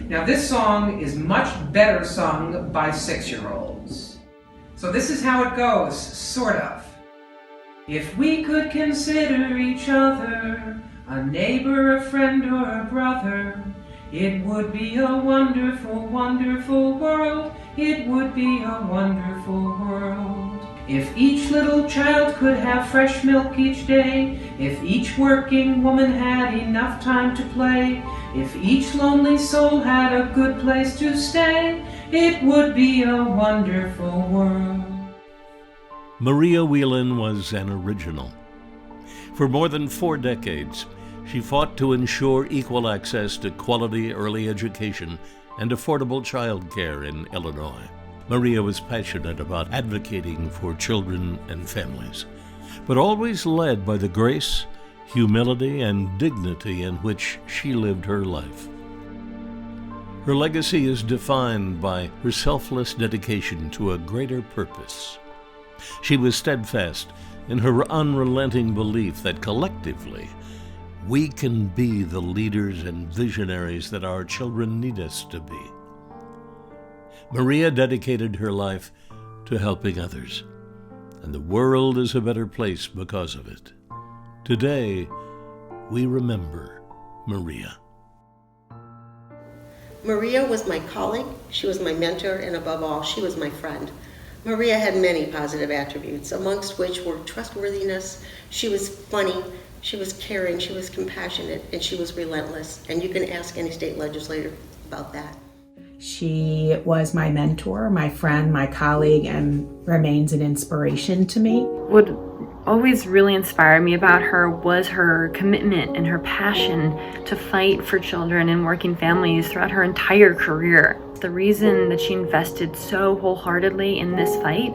Now this song is much better sung by 6-year-olds. So this is how it goes, sort of. If we could consider each other a neighbor, a friend, or a brother, it would be a wonderful, wonderful world. It would be a wonderful world. If each little child could have fresh milk each day, if each working woman had enough time to play, if each lonely soul had a good place to stay, it would be a wonderful world. Maria Whelan was an original. For more than 4 decades, she fought to ensure equal access to quality early education and affordable child care in Illinois. Maria was passionate about advocating for children and families, but always led by the grace, humility, and dignity in which she lived her life. Her legacy is defined by her selfless dedication to a greater purpose. She was steadfast in her unrelenting belief that collectively, we can be the leaders and visionaries that our children need us to be. Maria dedicated her life to helping others, and the world is a better place because of it. Today, we remember Maria. Maria was my colleague, she was my mentor, and above all, she was my friend. Maria had many positive attributes, amongst which were trustworthiness. She was funny, she was caring, she was compassionate, and she was relentless. And you can ask any state legislator about that. She was my mentor, my friend, my colleague, and remains an inspiration to me. What always really inspired me about her was her commitment and her passion to fight for children and working families throughout her entire career. The reason that she invested so wholeheartedly in this fight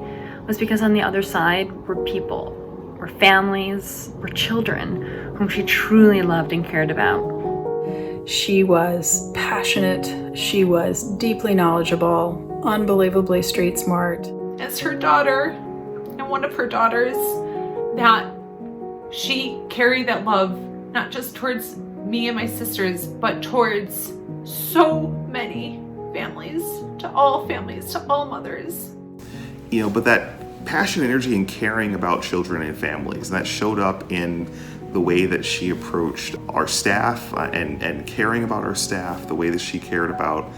was because on the other side were people, were families, were children whom she truly loved and cared about. She was passionate, she was deeply knowledgeable, unbelievably street smart. As her daughter, and one of her daughters, that she carried that love, not just towards me and my sisters, but towards so many families, to all mothers. But that passion, energy, and caring about children and families, and that showed up in the way that she approached our staff and caring about our staff, the way that she cared about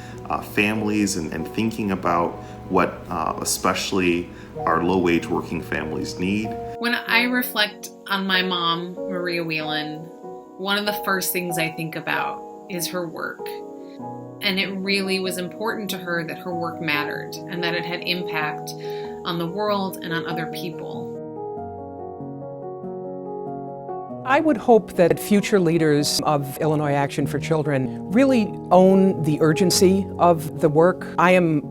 families and thinking about what especially our low-wage working families need. When I reflect on my mom, Maria Whelan, one of the first things I think about is her work. And it really was important to her that her work mattered and that it had impact on the world and on other people. I would hope that future leaders of Illinois Action for Children really own the urgency of the work. I am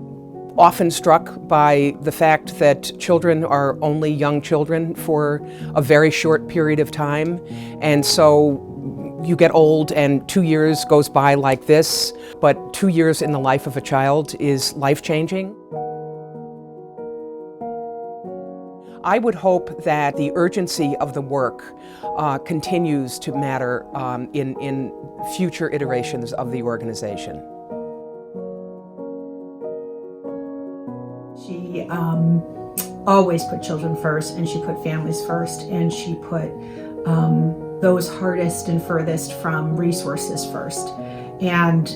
often struck by the fact that children are only young children for a very short period of time, and so you get old and 2 years goes by like this, but 2 years in the life of a child is life-changing. I would hope that the urgency of the work continues to matter in future iterations of the organization. She always put children first, and she put families first, and she put those hardest and furthest from resources first. And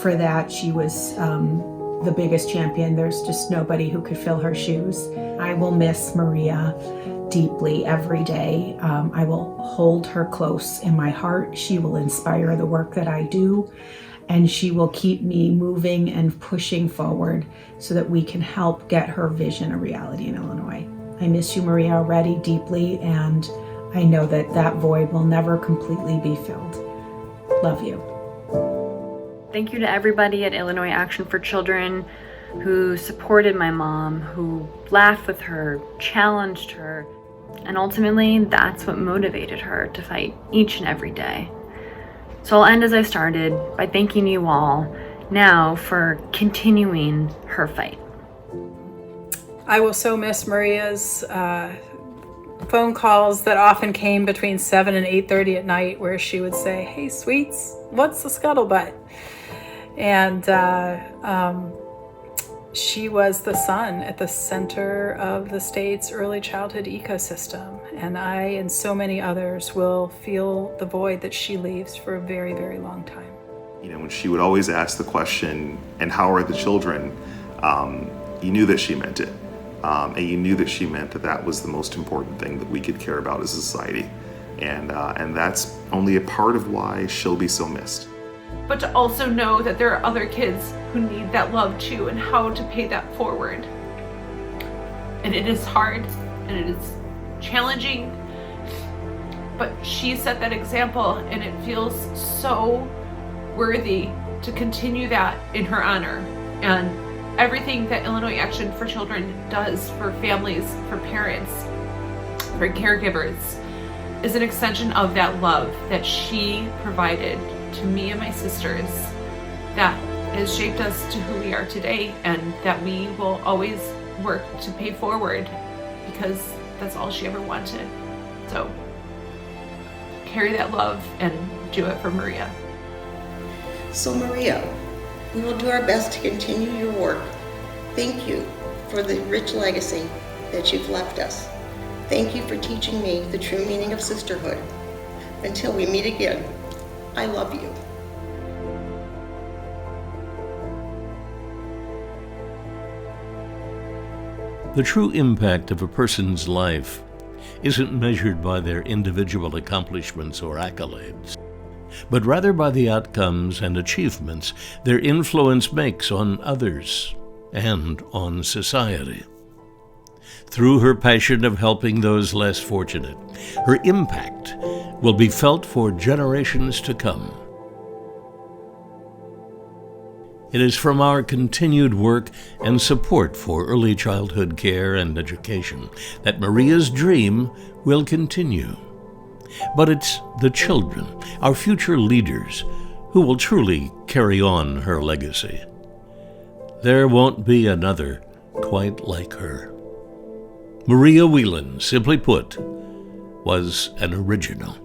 for that, she was the biggest champion. There's just nobody who could fill her shoes. I will miss Maria deeply every day. I will hold her close in my heart. She will inspire the work that I do, and she will keep me moving and pushing forward so that we can help get her vision a reality in Illinois. I miss you, Maria, already deeply, and I know that that void will never completely be filled. Love you. Thank you to everybody at Illinois Action for Children who supported my mom, who laughed with her, challenged her, and ultimately that's what motivated her to fight each and every day. So I'll end as I started by thanking you all now for continuing her fight. I will so miss Maria's phone calls that often came between 7 and 8:30 at night where she would say, "Hey, sweets, what's the scuttlebutt?" And she was the sun at the center of the state's early childhood ecosystem. And I and so many others will feel the void that she leaves for a very, very long time. You know, when she would always ask the question, "And how are the children?" You knew that she meant it. And you knew that she meant that that was the most important thing that we could care about as a society. And that's only a part of why she'll be so missed. But to also know that there are other kids who need that love too, and how to pay that forward. And it is hard, and it is challenging, but she set that example, and it feels so worthy to continue that in her honor. And everything that Illinois Action for Children does for families, for parents, for caregivers is an extension of that love that she provided to me and my sisters, that has shaped us to who we are today, and that we will always work to pay forward, because that's all she ever wanted. So carry that love and do it for Maria. So Maria, we will do our best to continue your work. Thank you for the rich legacy that you've left us. Thank you for teaching me the true meaning of sisterhood. Until we meet again, I love you. The true impact of a person's life isn't measured by their individual accomplishments or accolades, but rather by the outcomes and achievements their influence makes on others and on society. Through her passion of helping those less fortunate, her impact will be felt for generations to come. It is from our continued work and support for early childhood care and education that Maria's dream will continue. But it's the children, our future leaders, who will truly carry on her legacy. There won't be another quite like her. Maria Whelan, simply put, was an original.